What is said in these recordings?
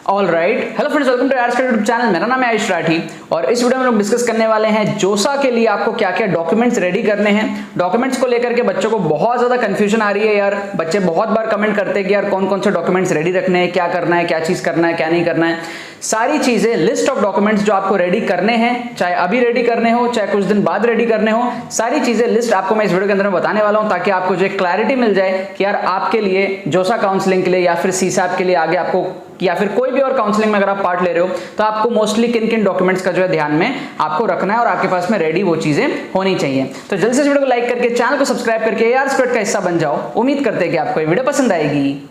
All right, hello friends, welcome to arts का YouTube channel. मेरा नाम है आयुष राठी और इस वीडियो में लोग डिस्कस करने वाले हैं जोसा के लिए आपको क्या क्या डॉक्यूमेंट्स रेडी करने हैं। डॉक्यूमेंट्स को लेकर के बच्चों को बहुत ज्यादा कंफ्यूजन आ रही है यार। बच्चे बहुत बार कमेंट करते हैं कि यार कौन कौन से डॉक्यूमेंट्स रेडी रखने हैं, क्या करना है, क्या चीज करना है, क्या नहीं करना है। सारी चीजें, लिस्ट ऑफ डॉक्यूमेंट्स जो आपको रेडी करने हैं, चाहे अभी रेडी करने हो चाहे कुछ दिन बाद रेडी करने हो, सारी चीजें लिस्ट आपको मैं इस वीडियो के अंदर में बताने वाला हूं, ताकि आपको जो क्लैरिटी मिल जाए कि यार आपके लिए जोसा काउंसलिंग के लिए या फिर सीसैप के लिए आगे आपको या फिर कोई भी और काउंसलिंग में अगर आप पार्ट ले रहे हो तो आपको मोस्टली किन किन डॉक्यूमेंट्स का जो है ध्यान में आपको रखना है और आपके पास में रेडी वो चीजें होनी चाहिए। तो जल्दी से इस वीडियो को लाइक करके चैनल को सब्सक्राइब करके यार स्क्वाड का हिस्सा बन जाओ। उम्मीद करते हैं कि आपको ये वीडियो पसंद आएगी।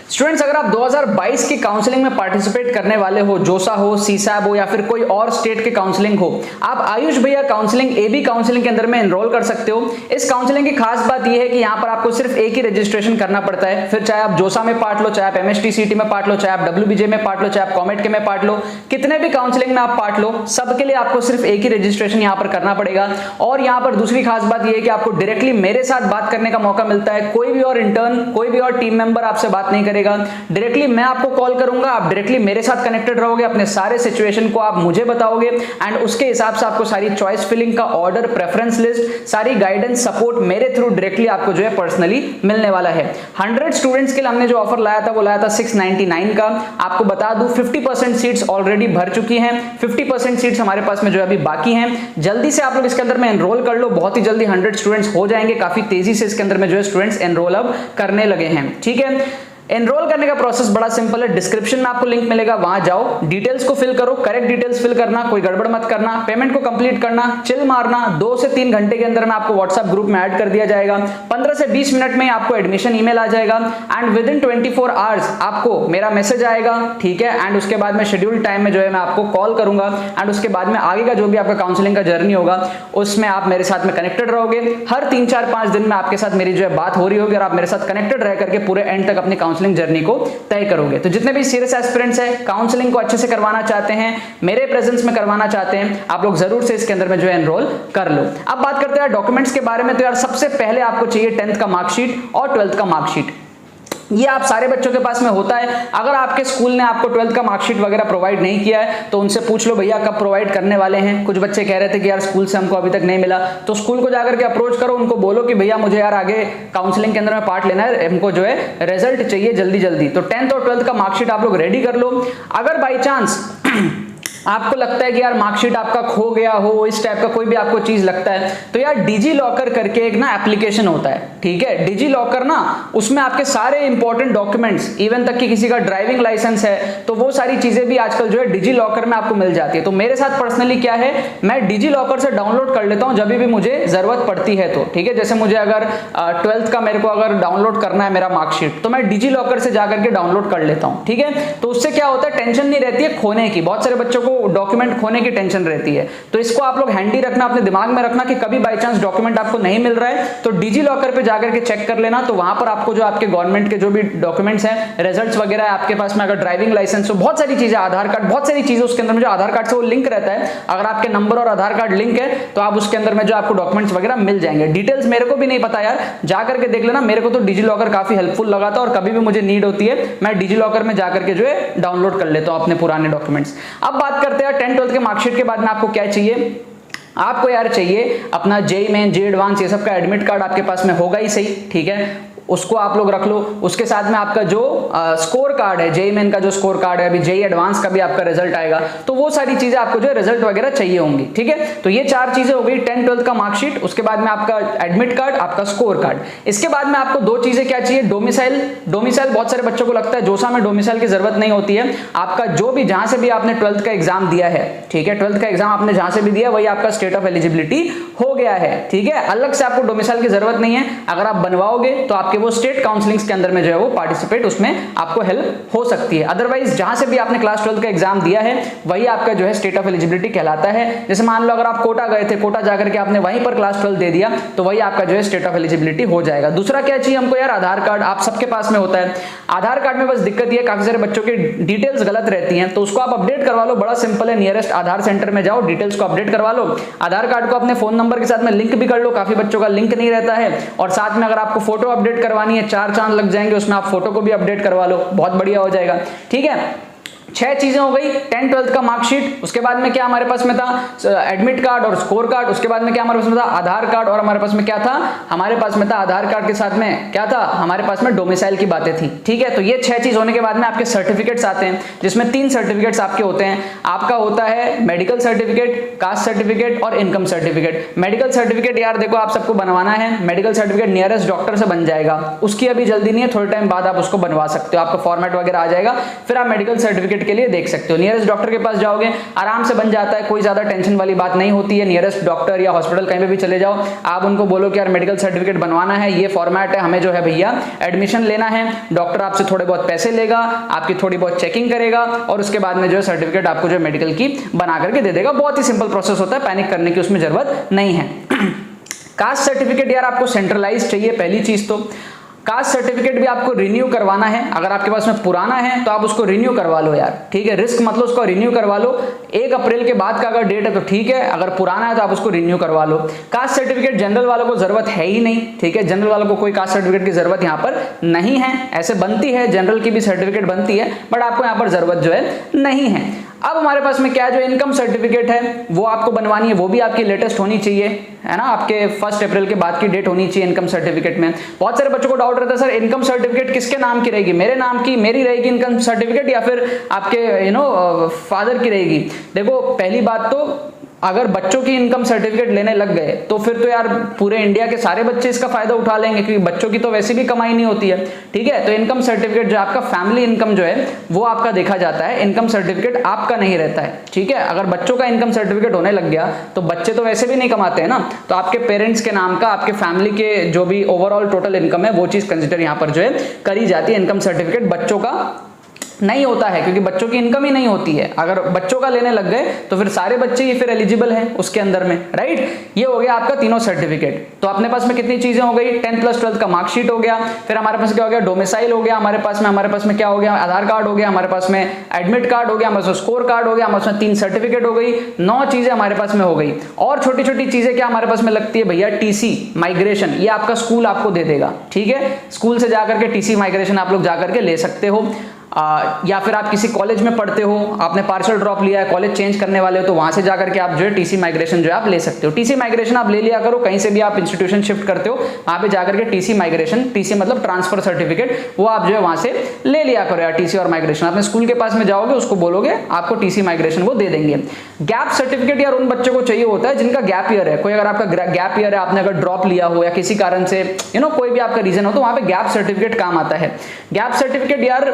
स्टूडेंट्स, अगर आप 2022 की काउंसलिंग में पार्टिसिपेट करने वाले हो, जोसा हो, सीसैप हो या फिर कोई और स्टेट के काउंसलिंग हो, आप आयुष भैया काउंसलिंग एबी काउंसलिंग के अंदर में एनरोल कर सकते हो। इस काउंसलिंग की खास बात यह है कि यहां पर आपको सिर्फ एक ही रजिस्ट्रेशन करना पड़ता है। फिर चाहे आप जोसा में पार्ट लो, चाहे आप एमएसटीसीटी में पार्ट लो, चाहे आप डब्ल्यूबीजे में पार्ट लो, चाहे आप कॉमेट के में पार्ट लो, कितने भी काउंसलिंग में आप पार्ट लो, सबके लिए आपको सिर्फ एक ही रजिस्ट्रेशन यहां पर करना पड़ेगा। और यहां पर दूसरी खास बात यह है कि आपको डायरेक्टली मेरे साथ बात करने का मौका मिलता है। कोई भी और इंटर्न, कोई भी और टीम मेंबर आपसे बात नहीं करेगा। डायरेक्टली मैं आपको कॉल करूंगा, आप डायरेक्टली मेरे साथ कनेक्टेड रहोगे, अपने सारे सिचुएशन को आप मुझे बताओगे एंड उसके हिसाब से आपको सारी चॉइस फिलिंग का ऑर्डर, प्रेफरेंस लिस्ट, सारी गाइडेंस, सपोर्ट मेरे थ्रू डायरेक्टली आपको जो है पर्सनली मिलने वाला है। 100 स्टूडेंट्स के लिए हमने जो ऑफर लाया था वो लाया था 699 का। आपको बता दूं 50% सीट्स ऑलरेडी भर चुकी हैं, 50% सीट्स हमारे पास में जो है अभी बाकी हैं। जल्दी से आप लोग इसके अंदर में एनरोल कर लो, बहुत ही जल्दी 100 स्टूडेंट्स हो जाएंगे। काफी तेजी से इसके अंदर में जो है स्टूडेंट्स एनरोल अब करने लगे हैं। ठीक है, एनरोल करने का प्रोसेस बड़ा सिंपल है। डिस्क्रिप्शन में आपको लिंक मिलेगा, वहां जाओ, डिटेल्स को फिल करो, करेक्ट डिटेल्स फिल करना, कोई गड़बड़ मत करना, पेमेंट को कंप्लीट करना, चिल मारना। 2 से 3 घंटे के अंदर में आपको व्हाट्सएप ग्रुप में ऐड कर दिया जाएगा। 15 से 20 मिनट में आपको एडमिशन ईमेल आ जाएगा एंड विद इन 24 आवर्स आपको मेरा मैसेज आएगा। ठीक है, एंड उसके बाद में शेड्यूल टाइम में जो है मैं आपको कॉल करूंगा एंड उसके बाद में आगे का जो भी आपका काउंसलिंग का जर्नी होगा उसमें आप मेरे साथ में कनेक्टेड रहोगे। हर 3, 4, 5 दिन में आपके साथ मेरी जो है बात हो रही होगी और आप मेरे साथ कनेक्टेड रह करके पूरे एंड तक अपनी काउंसलिंग जर्नी को तय करोगे। तो जितने भी सीरियस एस्पिरेंट्स हैं, काउंसलिंग को अच्छे से करवाना चाहते हैं, मेरे प्रेजेंस में करवाना चाहते हैं, आप लोग जरूर से इसके अंदर में जो है एनरोल कर लो। अब बात करते हैं डॉक्यूमेंट्स के बारे में। तो यार सबसे पहले आपको चाहिए 10th का मार्कशीट और 12th का मार्कशीट। ये आप सारे बच्चों के पास में होता है। अगर आपके स्कूल ने आपको 12th का मार्कशीट वगैरह प्रोवाइड नहीं किया है तो उनसे पूछ लो भैया कब प्रोवाइड करने वाले हैं। कुछ बच्चे कह रहे थे कि यार स्कूल से हमको अभी तक नहीं मिला, तो स्कूल को जाकर के अप्रोच करो, उनको बोलो कि भैया मुझे यार आगे काउंसलिंग के अंदर में पार्ट लेना है, हमको जो है रिजल्ट चाहिए जल्दी जल्दी। तो 10th और 12th का मार्कशीट आप लोग रेडी कर लो। अगर बाई चांस आपको लगता है कि यार मार्कशीट आपका खो गया हो, इस टाइप का कोई भी आपको चीज लगता है, तो यार डिजी लॉकर करके एक ना एप्लीकेशन होता है। ठीक है, डिजी लॉकर ना, उसमें आपके सारे इंपॉर्टेंट डॉक्यूमेंट्स, इवन तक कि किसी का ड्राइविंग लाइसेंस है तो वो सारी चीजें भी आजकल जो है डिजी लॉकर में आपको मिल जाती है। तो मेरे साथ पर्सनली क्या है, मैं डिजी लॉकर से डाउनलोड कर लेता हूं जब भी मुझे जरूरत पड़ती है। तो ठीक है, जैसे मुझे अगर 12th का मेरे को अगर डाउनलोड करना है मेरा मार्कशीट, तो मैं डिजी लॉकर से जाकर के डाउनलोड कर लेता हूं। ठीक है, तो उससे क्या होता है, टेंशन नहीं रहती है खोने की। बहुत सारे बच्चों को डॉक्यूमेंट खोने की टेंशन रहती है, तो इसको आप लोग हैंडी रखना, अपने दिमाग में रखना कि कभी बाय चांस डॉक्यूमेंट आपको नहीं मिल रहा है तो डिजी लॉकर पे जाकर के चेक कर लेना। तो वहां पर आपको जो आपके गवर्नमेंट के जो भी डॉक्यूमेंट्स हैं, रिजल्ट्स वगैरह आपके पास में, अगर ड्राइविंग लाइसेंस हो, बहुत सारी चीजें, आधार कार्ड, बहुत सारी चीजें उसके अंदर में जो आधार कार्ड से वो लिंक रहता है, अगर आपके नंबर और आधार कार्ड लिंक है तो आप उसके अंदर में जो आपको डॉक्यूमेंट्स वगैरह मिल जाएंगे। डिटेल्स मेरे को भी नहीं पता यार, जाकर के देख लेना। मेरे को तो डिजी लॉकर काफी हेल्पफुल लगा था और कभी भी मुझे नीड होती है मैं डिजी लॉकर में जाकर के जो है डाउनलोड कर लेता हूं अपने पुराने डॉक्यूमेंट्स। अब बात करते हैं 10th 12th के मार्कशीट के बाद में आपको क्या चाहिए। आपको यार चाहिए अपना जेईई मेन, जेईई एडवांस, ये सब का एडमिट कार्ड आपके पास में होगा ही सही। ठीक है, उसको आप लोग रख लो। उसके साथ में आपका जो स्कोर कार्ड है, जेईई मेन का जो स्कोर कार्ड है, अभी जेईई एडवांस का भी आपका रिजल्ट आएगा, तो वो सारी चीजें आपको जो रिजल्ट वगैरह चाहिए होंगी। ठीक है, तो ये 4 चीजें हो गई, 10th 12th का मार्कशीट, उसके बाद में आपका एडमिट कार्ड, आपका स्कोर कार्ड। इसके बाद में आपको 2 चीजें क्या चाहिए, डोमिसाइल। डोमिसाइल बहुत सारे बच्चों को लगता है जोसा में डोमिसाइल की जरूरत नहीं होती है। आपका जो भी, जहां से भी आपने 12th का एग्जाम दिया है, ठीक है, 12th का एग्जाम आपने जहां से भी दिया वही आपका स्टेट ऑफ एलिजिबिलिटी हो गया है। ठीक है, अलग से आपको डोमिसाइल की जरूरत नहीं है। अगर आप बनवाओगे तो आपके आपके वो स्टेट काउंसलिंग्स के अंदर में जो है वो पार्टिसिपेट उसमें आपको हेल्प हो सकती है। अदरवाइज जहां से भी आपने क्लास 12 का एग्जाम दिया है वही आपका जो है स्टेट ऑफ एलिजिबिलिटी कहलाता है। जैसे मान लो अगर आप कोटा गए थे, कोटा जाकर के आपने वहीं पर क्लास 12 दे दिया तो वही आपका जो है स्टेट ऑफ एलिजिबिलिटी हो जाएगा। दूसरा क्या चाहिए हमको यार, आधार कार्ड। आप सबके पास में होता है। आधार कार्ड में बस दिक्कत ये काफी सारे बच्चों की डिटेल्स गलत रहती हैं, तो उसको आप अपडेट करवा लो। बड़ा सिंपल है, नियरेस्ट आधार सेंटर में जाओ, डिटेल्स को अपडेट करवा लो। आधार कार्ड को अपने फोन नंबर के साथ में लिंक भी कर लो, काफी बच्चों का लिंक नहीं रहता है। और साथ में अगर आपको फोटो अपडेट करवानी है, 4 चांद लग जाएंगे उसमें, आप फोटो को भी अपडेट करवा लो, बहुत बढ़िया हो जाएगा। ठीक है, 6 चीजें हो गई। 10th 12th का मार्कशीट, उसके बाद में क्या हमारे पास में था, एडमिट कार्ड और स्कोर कार्ड। उसके बाद में क्या हमारे पास में था, आधार कार्ड। और हमारे पास में क्या था, हमारे पास में था आधार कार्ड के साथ में क्या था, हमारे पास में डोमिसाइल की बातें थी। ठीक है, तो ये 6 चीज होने के बाद में आपके सर्टिफिकेट्स आते हैं, जिसमें 3 सर्टिफिकेट्स आपके होते हैं। आपका होता है मेडिकल सर्टिफिकेट, कास्ट सर्टिफिकेट और इनकम सर्टिफिकेट। मेडिकल सर्टिफिकेट यार देखो आप सबको बनवाना है। मेडिकल सर्टिफिकेट नियरेस्ट डॉक्टर से बन जाएगा, उसकी अभी जल्दी नहीं है, थोड़े टाइम बाद आप उसको बनवा सकते हो, आपका फॉर्मेट वगैरह आ जाएगा, फिर आप मेडिकल सर्टिफिकेट के लिए देख सकते हो। नियरेस्ट डॉक्टर के पास जाओगे, आराम से बन जाता है, कोई ज्यादा टेंशन वाली बात नहीं होती है। नियरेस्ट डॉक्टर या हॉस्पिटल कहीं पे भी चले जाओ, आप उनको बोलो कि यार मेडिकल सर्टिफिकेट बनवाना है, ये फॉर्मेट है, हमें जो है भैया एडमिशन लेना है। डॉक्टर आपसे थोड़े बहुत पैसे लेगा, आपकी थोड़ी बहुत चेकिंग करेगा और उसके बाद में जो है सर्टिफिकेट आपको जो मेडिकल की बना करके दे देगा। बहुत ही सिंपल प्रोसेस होता है, पैनिक करने की उसमें जरूरत नहीं है। कास्ट सर्टिफिकेट यार आपको सेंट्रलाइज चाहिए, पहली चीज तो। कास्ट सर्टिफिकेट भी आपको रिन्यू करवाना है। अगर आपके पास में पुराना है तो आप उसको रिन्यू करवा लो यार, ठीक है, रिस्क मतलब उसको रिन्यू करवा लो। 1 अप्रैल के बाद का अगर डेट है तो ठीक है, अगर पुराना है तो आप उसको रिन्यू करवा लो। कास्ट सर्टिफिकेट जनरल वालों को जरूरत है ही नहीं, ठीक है, जनरल वालों को कोई कास्ट सर्टिफिकेट की जरूरत यहाँ पर नहीं है। ऐसे बनती है, जनरल की भी सर्टिफिकेट बनती है, बट आपको यहाँ पर जरूरत जो है नहीं है। अब हमारे पास में क्या है, जो इनकम सर्टिफिकेट है वो आपको बनवानी है, वो भी आपकी लेटेस्ट होनी चाहिए, है ना, आपके 1 अप्रैल के बाद की डेट होनी चाहिए इनकम सर्टिफिकेट में। बहुत सारे बच्चों को डाउट रहता है सर इनकम सर्टिफिकेट किसके नाम की रहेगी, मेरे नाम की, मेरी रहेगी इनकम सर्टिफिकेट या फिर आपके फादर की रहेगी। देखो पहली बात तो अगर बच्चों की इनकम सर्टिफिकेट लेने लग गए तो फिर तो यार पूरे इंडिया के सारे बच्चे इसका फायदा उठा लेंगे, क्योंकि बच्चों की तो वैसे भी कमाई नहीं होती है। ठीक है, तो इनकम सर्टिफिकेट जो आपका फैमिली इनकम जो है वो आपका देखा जाता है, इनकम सर्टिफिकेट आपका नहीं रहता है। ठीक है, अगर बच्चों का इनकम सर्टिफिकेट होने लग गया तो बच्चे तो वैसे भी नहीं कमाते हैं ना, तो आपके पेरेंट्स के नाम का, आपके फैमिली के जो भी ओवरऑल टोटल इनकम है वो चीज कंसिडर यहाँ पर जो है करी जाती है। इनकम सर्टिफिकेट बच्चों का नहीं होता है, क्योंकि बच्चों की इनकम ही नहीं होती है। अगर बच्चों का लेने लग गए तो फिर सारे बच्चे ही फिर एलिजिबल हैं उसके अंदर में, राइट। ये हो गया आपका तीनों सर्टिफिकेट। तो अपने पास में कितनी चीजें हो गई, 10th + 12th का मार्कशीट हो गया, फिर हमारे पास क्या हो गया, डोमिसाइल हो गया, हमारे पास में क्या हो गया, आधार कार्ड हो गया, हमारे पास में एडमिट कार्ड हो गया, हमारे पास स्कोर कार्ड हो गया, हमारे पास 3 सर्टिफिकेट हो गई, 9 चीजें हमारे पास में हो गई। और छोटी छोटी चीजें क्या हमारे पास में लगती है भैया, टीसी माइग्रेशन, ये आपका स्कूल आपको दे देगा। ठीक है, स्कूल से जाकर के टीसी माइग्रेशन आप लोग जाकर के ले सकते हो। या फिर आप किसी कॉलेज में पढ़ते हो, आपने पार्शियल ड्रॉप लिया है, कॉलेज चेंज करने वाले हो, तो वहां से जाकर के आप जो है टीसी माइग्रेशन जो है आप ले सकते हो। टीसी माइग्रेशन आप ले लिया करो, कहीं से भी आप इंस्टीट्यूशन शिफ्ट करते हो वहां पे जाकर के टीसी माइग्रेशन, टीसी मतलब ट्रांसफर सर्टिफिकेट, वो आप जो है वहां से ले लिया करो यार। टीसी और माइग्रेशन अपने स्कूल के पास में जाओगे, उसको बोलोगे आपको टीसी माइग्रेशन वो दे देंगे। गैप सर्टिफिकेट यार उन बच्चों को चाहिए होता है जिनका गैप ईयर है। कोई अगर आपका गैप ईयर है, आपने अगर ड्रॉप लिया हो या किसी कारण से कोई भी आपका रीजन हो, तो वहां पे गैप सर्टिफिकेट काम आता है। गैप सर्टिफिकेट यार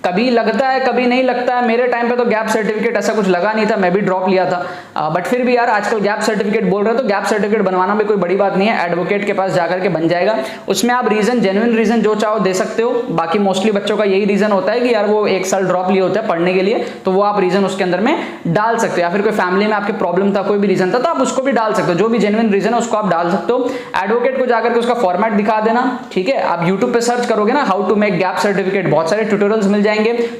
कभी लगता है कभी नहीं लगता है। मेरे टाइम पे तो गैप सर्टिफिकेट ऐसा कुछ लगा नहीं था, मैं भी ड्रॉप लिया था, बट फिर भी यार आजकल गैप सर्टिफिकेट बोल रहे हैं, तो गैप सर्टिफिकेट बनवाना भी कोई बड़ी बात नहीं है, एडवोकेट के पास जाकर के बन जाएगा। उसमें आप रीजन, जेन्युइन रीजन जो चाहो दे सकते हो। बाकी मोस्टली बच्चों का यही रीजन होता है कि यार वो 1 साल ड्रॉप लिए होते हैं पढ़ने के लिए, तो वो आप रीजन उसके अंदर में डाल सकते हो। या फिर कोई फैमिली में आपकी प्रॉब्लम था, कोई भी रीजन था, तो आप उसको भी डाल सकते हो। जो भी जेन्युइन रीजन है उसको आप डाल सकते हो। एडवोकेट को जाकर के उसका फॉर्मेट दिखा देना। ठीक है, आप यूट्यूब पे सर्च करोगे ना how to make gap certificate, बहुत सारे ट्यूटोरियल्स मिल जाएंगे।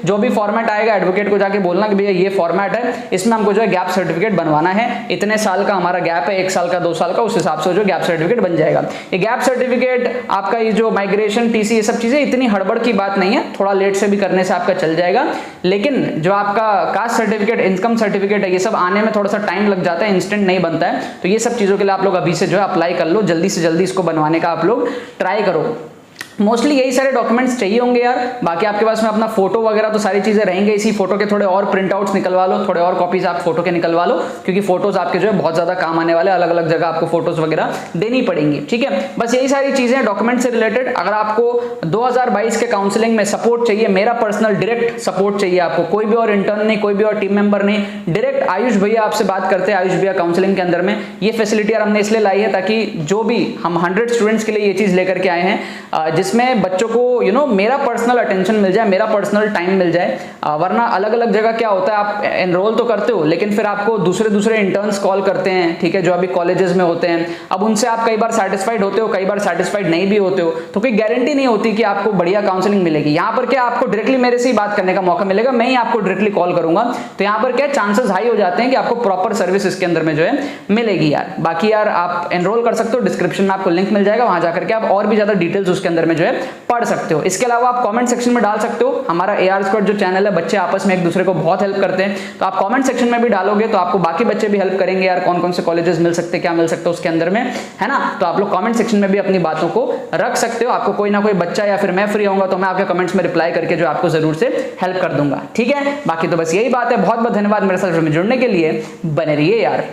जो भी फॉर्मेट आएगा एडवोकेट को जाके बोलना कि भैया ये फॉर्मेट है, इसमें हमको जो है गैप सर्टिफिकेट बनवाना है, इतने साल का हमारा गैप है, 1 साल का 2 साल का, उस हिसाब से जो गैप सर्टिफिकेट बन जाएगा। ये गैप सर्टिफिकेट आपका ये जो माइग्रेशन, टीसी, ये सब चीजें इतनी हड़बड़ की बात नहीं है, थोड़ा लेट से भी करने से आपका चल जाएगा। लेकिन जो आपका कास्ट सर्टिफिकेट, इनकम सर्टिफिकेट है, ये सब आने में थोड़ा सा टाइम लग जाता है, इंस्टेंट नहीं बनता है। तो ये सब चीजों के लिए आप लोग अभी से जो है अप्लाई कर लो, जल्दी से जल्दी इसको बनवाने का आप लोग ट्राई करो। मोस्टली यही सारे डॉक्यूमेंट्स चाहिए होंगे यार। बाकी आपके पास में अपना फोटो वगैरह तो सारी चीजें रहेंगे, इसी फोटो के थोड़े और प्रिंट आउट्स निकलवा लो, थोड़े और कॉपीज आप फोटो के निकलवा लो, क्योंकि फोटोज आपके जो है बहुत ज्यादा काम आने वाले, अलग अलग जगह आपको फोटोज वगैरह देनी पड़ेंगी, ठीक है। बस यही सारी चीजें डॉक्यूमेंट से रिलेटेड। अगर आपको 2022 के काउंसलिंग में सपोर्ट चाहिए, मेरा पर्सनल डायरेक्ट सपोर्ट चाहिए आपको, कोई भी और इंटर्न नहीं, कोई भी और टीम मेंबर नहीं, डायरेक्ट आयुष भैया आपसे बात करते हैं, आयुष भैया काउंसलिंग के अंदर में। ये फैसिलिटी हमने इसलिए लाई है ताकि जो भी हम 100 स्टूडेंट्स के लिए ये चीज लेकर के आए हैं, जिसमें बच्चों को मेरा पर्सनल अटेंशन मिल जाए, मेरा पर्सनल टाइम मिल जाए। वरना अलग अलग जगह क्या होता है, आप एनरोल तो करते हो लेकिन फिर आपको दूसरे इंटर्न्स कॉल करते हैं, ठीक है, जो अभी कॉलेजेस में होते हैं। अब उनसे आप कई बार सेटिस्फाइड होते हो, कई बार सेटिस्फाइड नहीं भी होते हो, तो कोई गारंटी नहीं होती कि आपको बढ़िया काउंसलिंग मिलेगी। यहाँ पर क्या आपको डायरेक्टली मेरे से ही बात करने का मौका मिलेगा, मैं ही आपको डायरेक्टली कॉल करूंगा, तो यहाँ पर क्या चांसेस हाई हो जाते हैं कि आपको प्रॉपर सर्विस इसके अंदर में जो है मिलेगी यार। बाकी यार आप एनरोल कर सकते हो, डिस्क्रिप्शन में आपको लिंक मिल जाएगा, वहां जाकर के आप और भी ज्यादा डिटेल्स उसके अंदर में जो है पढ़ सकते हो। इसके अलावा आप कमेंट सेक्शन में डाल सकते हो, हमारा AR स्क्वाड जो चैनल है, बच्चे आपस में एक दूसरे को बहुत हेल्प करते हैं, तो आप कमेंट सेक्शन में भी डालोगे तो आपको बाकी बच्चे भी हेल्प करेंगे यार, कौन कौन से कॉलेजेस मिल सकते हैं, क्या मिल सकता है उसके अंदर में, है ना। तो आप लोग कमेंट सेक्शन में भी अपनी बातों को रख सकते हो। आपको कोई ना कोई बच्चा या फिर मैं फ्री होऊंगा तो मैं आपके कमेंट्स में रिप्लाई करके जो आपको जरूर से हेल्प कर दूंगा, ठीक है। बाकी तो बस यही बात है। बहुत बहुत धन्यवाद मेरे साथ जुड़ने के लिए, बने रहिए यार।